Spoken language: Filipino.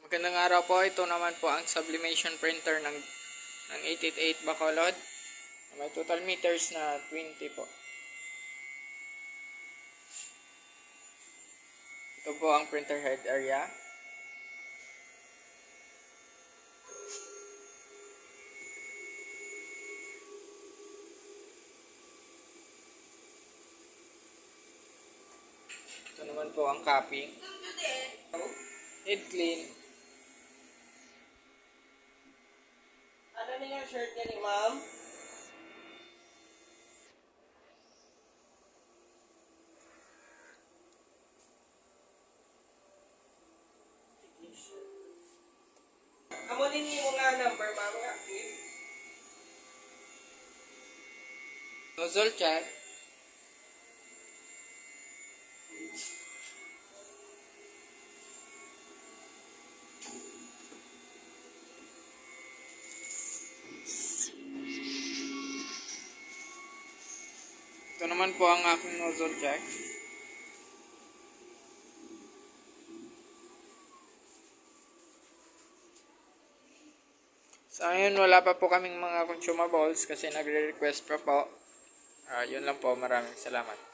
Magandang araw po. Ito naman po ang sublimation printer ng 888 Bacolod. May total meters na 20 po. Ito po ang printer head area. Ito naman po ang cupping. Head clean. Ano na yung shirt niya ni ma'am? Amunin niyo nga number ma'am nga. Nozzle check. Ito naman po ang aking nozzle check. So ngayon wala pa po kaming mga consumables kasi nagre-request pa po. Yun lang po. Maraming salamat.